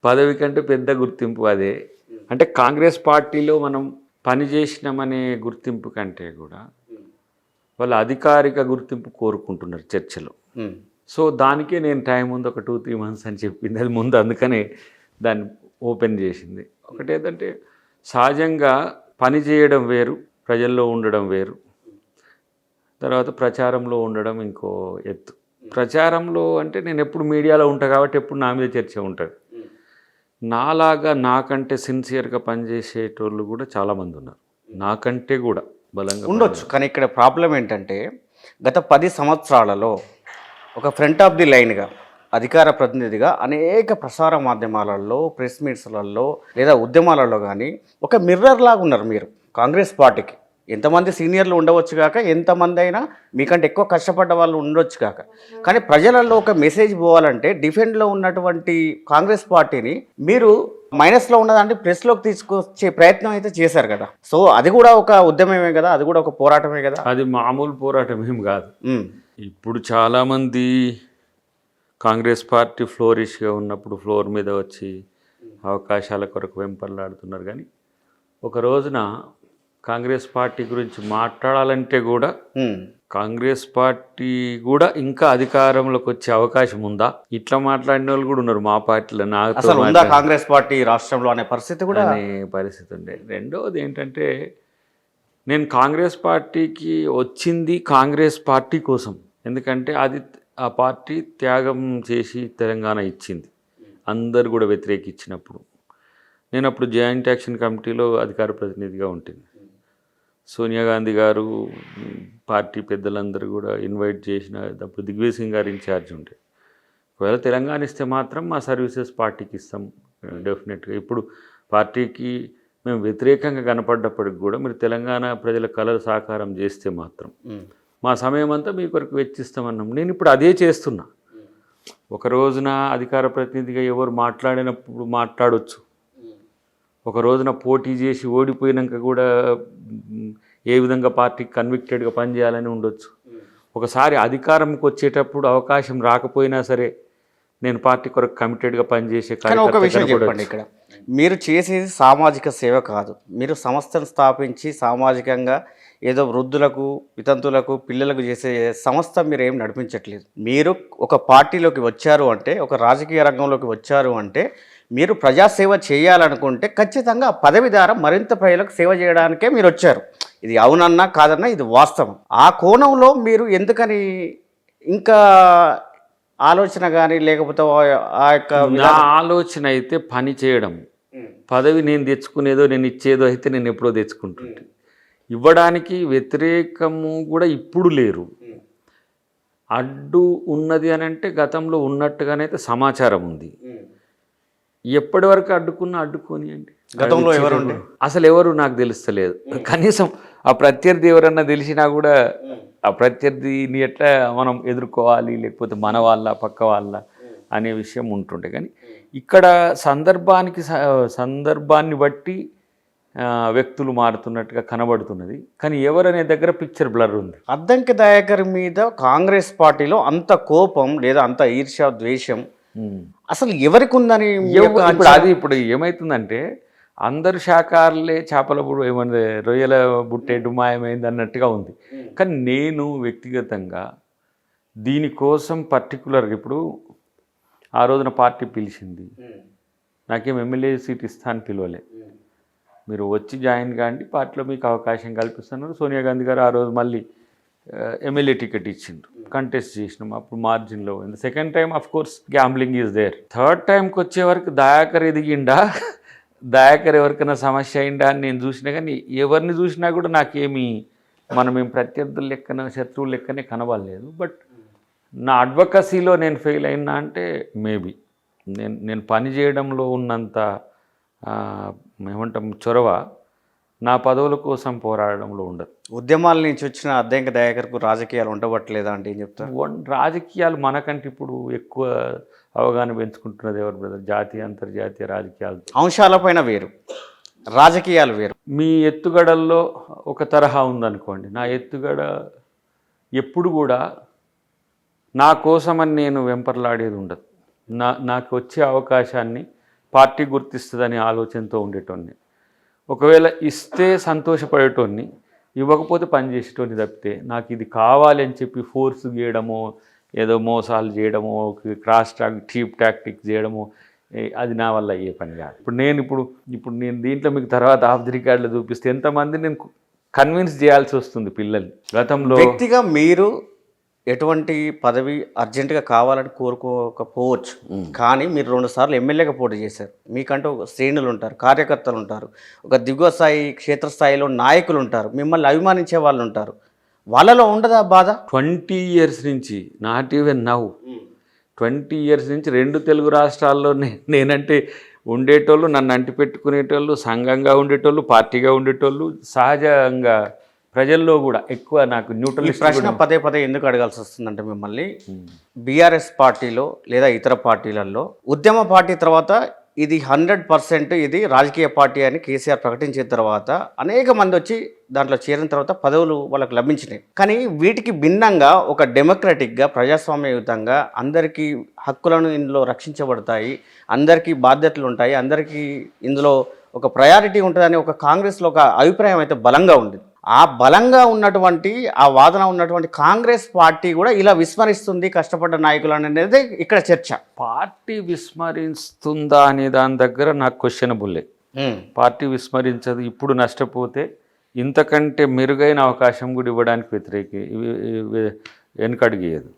పదవి కంటే పెద్ద గుర్తింపు అదే. అంటే కాంగ్రెస్ పార్టీలో మనం పని చేసినామనే గుర్తింపు కంటే కూడా వాళ్ళ అధికారిక గుర్తింపు కోరుకుంటున్నారు చర్చలో. సో దానికే నేను టైం ఉంది ఒక 2-3 మంత్స్ అని చెప్పింది. అది ముందు అందుకనే దాన్ని ఓపెన్ చేసింది. ఒకటేంటంటే సహజంగా పని చేయడం వేరు, ప్రజల్లో ఉండడం వేరు, తర్వాత ప్రచారంలో ఉండడం ఇంకో ఎత్తు. ప్రచారంలో అంటే నేను ఎప్పుడు మీడియాలో ఉంటాను కాబట్టి ఎప్పుడు నా మీద చర్చ ఉంటుంది. నాలాగా నాకంటే సిన్సియర్గా పనిచేసేటోళ్ళు కూడా చాలామంది ఉన్నారు, నాకంటే కూడా బలంగా ఉండొచ్చు. కానీ ఇక్కడ ప్రాబ్లం ఏంటంటే గత 10 సంవత్సరాలలో ఒక ఫ్రంట్ ఆఫ్ ది లైన్గా అధికార ప్రతినిధిగా అనేక ప్రసార మాధ్యమాలలో, ప్రెస్ మీట్స్లలో లేదా ఉద్యమాలలో కానీ ఒక మిర్రర్ లాగా ఉన్నారు మీరు కాంగ్రెస్ పార్టీకి. ఎంతమంది సీనియర్లు ఉండవచ్చు కాక, ఎంతమంది అయినా మీకంటే ఎక్కువ కష్టపడ్డ వాళ్ళు ఉండొచ్చు కాక, కానీ ప్రజలలో ఒక మెసేజ్ పోవాలంటే డిఫెండ్లో ఉన్నటువంటి కాంగ్రెస్ పార్టీని మీరు మైనస్లో ఉన్నదాన్ని ప్రెస్లోకి తీసుకొచ్చే ప్రయత్నం అయితే చేశారు కదా. సో అది కూడా ఒక ఉద్యమమే కదా, అది కూడా ఒక పోరాటమే కదా. అది మామూలు పోరాటం ఏం కాదు. ఇప్పుడు చాలామంది కాంగ్రెస్ పార్టీ ఫ్లోరిష్గా ఉన్నప్పుడు ఫ్లోర్ మీద వచ్చి అవకాశాల కొరకు వెంపర్లాడుతున్నారు. కానీ ఒక రోజున కాంగ్రెస్ పార్టీ గురించి మాట్లాడాలంటే కూడా కాంగ్రెస్ పార్టీ కూడా ఇంకా అధికారంలోకి వచ్చే అవకాశం ఉందా, ఇట్లా మాట్లాడిన వాళ్ళు కూడా ఉన్నారు మా పార్టీలో. నాకు కాంగ్రెస్ పార్టీ రాష్ట్రంలో అనే పరిస్థితి కూడా పరిస్థితి ఉండే. రెండవది ఏంటంటే నేను కాంగ్రెస్ పార్టీకి వచ్చింది కాంగ్రెస్ పార్టీ కోసం. ఎందుకంటే అది ఆ పార్టీ త్యాగం చేసి తెలంగాణ ఇచ్చింది, అందరు కూడా వ్యతిరేకించినప్పుడు. నేను అప్పుడు జాయింట్ యాక్షన్ కమిటీలో అధికార ప్రతినిధిగా ఉంటుంది. సోనియా గాంధీ గారు, పార్టీ పెద్దలందరూ కూడా ఇన్వైట్ చేసిన అప్పుడు దిగ్విజయ్ సింగ్ గారు ఇన్ఛార్జ్ ఉండే. ఒకవేళ తెలంగాణ ఇస్తే మాత్రం మా సర్వీసెస్ పార్టీకి ఇస్తాం డెఫినెట్గా. ఇప్పుడు పార్టీకి మేము వ్యతిరేకంగా కనపడ్డప్పటికి కూడా మీరు తెలంగాణ ప్రజల కళలు సాకారం చేస్తే మాత్రం మా సమయం అంతా మీ కొరకు వెచ్చిస్తామన్నాం. నేను ఇప్పుడు అదే చేస్తున్నా. ఒక రోజున అధికార ప్రతినిధిగా ఎవరు మాట్లాడినప్పుడు మాట్లాడవచ్చు, ఒక రోజున పోటీ చేసి ఓడిపోయినాక కూడా ఏ విధంగా పార్టీకి కన్విక్టెడ్గా పనిచేయాలని ఉండొచ్చు. ఒకసారి అధికారంకి వచ్చేటప్పుడు అవకాశం రాకపోయినా సరే నేను పార్టీ కొరకు కమిటెడ్గా పనిచేసే. కానీ ఒక విషయం చెప్పండి, ఇక్కడ మీరు చేసేది సామాజిక సేవ కాదు. మీరు సంస్థను స్థాపించి సామాజికంగా ఏదో వృద్ధులకు, వితంతులకు, పిల్లలకు చేసే సంస్థ మీరు ఏం నడిపించట్లేదు. మీరు ఒక పార్టీలోకి వచ్చారు అంటే, ఒక రాజకీయ రంగంలోకి వచ్చారు అంటే మీరు ప్రజాసేవ చేయాలనుకుంటే ఖచ్చితంగా ఆ పదవి ద్వారా మరింత ప్రజలకు సేవ చేయడానికే మీరు వచ్చారు. ఇది అవునన్నా కాదన్నా ఇది వాస్తవం. ఆ కోణంలో మీరు ఎందుకని ఇంకా ఆలోచన కానీ లేకపోతే ఆ యొక్క నా ఆలోచన అయితే పని చేయడం, పదవి నేను తెచ్చుకునేదో నేను ఇచ్చేదో అయితే నేను ఎప్పుడో తెచ్చుకుంటుంటే. ఇవ్వడానికి వ్యతిరేకము కూడా ఇప్పుడు లేరు. అడ్డు ఉన్నది అని అంటే గతంలో ఉన్నట్టుగానైతే సమాచారం ఉంది. ఎప్పటి వరకు అడ్డుకొని అండి, గతంలో ఎవరు అసలు ఎవరు నాకు తెలుస్తలేదు. కనీసం ఆ ప్రత్యర్థి ఎవరన్నా తెలిసినా కూడా ఆ ప్రత్యర్థిని ఎట్లా మనం ఎదుర్కోవాలి, లేకపోతే మన వాళ్ళ పక్క వాళ్ళ అనే విషయం ఉంటుండే. కానీ ఇక్కడ సందర్భాన్ని బట్టి వ్యక్తులు మారుతున్నట్టుగా కనబడుతున్నది. కానీ ఎవరనే దగ్గర పిక్చర్ బ్లర్ ఉంది. అద్దంకి దయాకర్ మీద కాంగ్రెస్ పార్టీలో అంత కోపం లేదా అంత ఈర్ష్య, ద్వేషం అసలు ఎవరికి ఉందని ఇప్పుడు ఏమవుతుందంటే అందరు శాఖారులే చేపల బుడు ఏమన్నా రొయ్యల బుట్టేటు మాయమైంది అన్నట్టుగా ఉంది. కానీ నేను వ్యక్తిగతంగా దీనికోసం పర్టికులర్గా ఇప్పుడు ఆ రోజున పార్టీ పిలిచింది, నాకేం ఎమ్మెల్యే సీట్ ఇస్తా అని పిలవలే. మీరు వచ్చి జాయిన్ కాండి, పార్టీలో మీకు అవకాశం కల్పిస్తున్నారు. సోనియా గాంధీ గారు ఆ రోజు మళ్ళీ ఎమ్మెల్యే టికెట్ ఇచ్చిండ్రు, కంటెస్ట్ చేసినాం, అప్పుడు మార్జిన్లో పోయింది. Second time of course gambling is there. Third టైంకి వచ్చే వరకు దయాకర్ ఎదిగిండా, దయాకర్ ఎవరికైనా సమస్య అయిందా అని నేను చూసినా. కానీ ఎవరిని చూసినా కూడా నాకేమి మనమేం ప్రత్యర్థుల లెక్కన శత్రువుల లెక్కనే కనబడలేదు. బట్ నా అడ్వకసీలో నేను ఫెయిల్ అయినా అంటే మేబీ నేను పని చేయడంలో ఉన్నంత ఏమంటాం చొరవ నా పదవుల కోసం పోరాడడంలో ఉండదు. ఉద్యమాల నుంచి వచ్చిన అద్దంకి దయాకర్కు రాజకీయాలు ఉండబట్టలేదా అంటే ఏం చెప్తారు? రాజకీయాలు మనకంటే ఇప్పుడు ఎక్కువ అవగాహన పెంచుకుంటున్నది ఎవరు బ్రదర్? జాతీయ అంతర్జాతీయ రాజకీయాలు అంశాలపైన వేరు, రాజకీయాలు వేరు. మీ ఎత్తుగడల్లో ఒక తరహా ఉందనుకోండి, నా ఎత్తుగడ ఎప్పుడు కూడా నా కోసమని నేను వెంపర్లాడేది ఉండదు. నాకు వచ్చే అవకాశాన్ని పార్టీ గుర్తిస్తుందని ఆలోచనతో ఉండేటోడిని. ఒకవేళ ఇస్తే సంతోషపడేటోడిని, ఇవ్వకపోతే పని చేసేటోడిని తప్పితే నాకు ఇది కావాలి అని చెప్పి ఫోర్స్ చేయడమో, ఏదో మోసాలు చేయడమో, క్రాస్ చీప్ టాక్టిక్స్ చేయడమో, అది నా వల్ల అయ్యే పని కాదు. ఇప్పుడు నేను దీంట్లో మీకు తర్వాత ఆఫ్ ది రికార్డులో చూపిస్తే ఎంతమంది నేను కన్విన్స్ చేయాల్సి వస్తుంది పిల్లల్ని. గతంలో వ్యక్తిగా మీరు ఎటువంటి పదవి అర్జెంటుగా కావాలని కోరుకోకపోవచ్చు, కానీ మీరు 2 సార్లు ఎమ్మెల్యేగా పోటీ చేశారు. మీకంటూ శ్రేణులు ఉంటారు, కార్యకర్తలు ఉంటారు, ఒక దిగువ స్థాయి క్షేత్రస్థాయిలో నాయకులు ఉంటారు, మిమ్మల్ని అభిమానించే వాళ్ళు ఉంటారు. వాళ్ళలో ఉండదా బాధ? 20 years నుంచి, నాట్ ఈవెన్ నౌ, 20 years నుంచి 2 తెలుగు రాష్ట్రాల్లో నేనంటే ఉండేటోళ్ళు, నన్ను అంటి పెట్టుకునేటోళ్ళు, సంఘంగా ఉండేటోళ్ళు, పార్టీగా ఉండేటోళ్ళు, సహజంగా ప్రజల్లో కూడా ఎక్కువ నాకు ఈ న్యూట్రలిస్ట్. ప్రశ్న పదే పదే ఎందుకు అడగాల్సి వస్తుందంటే మిమ్మల్ని, బీఆర్ఎస్ పార్టీలో లేదా ఇతర పార్టీలలో ఉద్యమ పార్టీ తర్వాత ఇది 100% ఇది రాజకీయ పార్టీ అని కేసీఆర్ ప్రకటించిన తర్వాత అనేక మంది వచ్చి దాంట్లో చేరిన తర్వాత పదవులు వాళ్ళకి లభించినాయి. కానీ వీటికి భిన్నంగా ఒక డెమోక్రటిక్గా ప్రజాస్వామ్యయుతంగా అందరికీ హక్కులను ఇందులో రక్షించబడతాయి, అందరికీ బాధ్యతలు ఉంటాయి, అందరికీ ఇందులో ఒక ప్రయారిటీ ఉంటుందని ఒక కాంగ్రెస్లో ఒక అభిప్రాయం అయితే బలంగా ఉంది. ఆ బలంగా ఉన్నటువంటి ఆ వాదన ఉన్నటువంటి కాంగ్రెస్ పార్టీ కూడా ఇలా విస్మరిస్తుంది కష్టపడ్డ నాయకులు అనేది ఇక్కడ చర్చ. పార్టీ విస్మరిస్తుందా అనే దాని దగ్గర నాకు క్వశ్చనబుల్లే. పార్టీ విస్మరించదు. ఇప్పుడు నష్టపోతే ఇంతకంటే మెరుగైన అవకాశం కూడా ఇవ్వడానికి వెనుకడిగేయదు.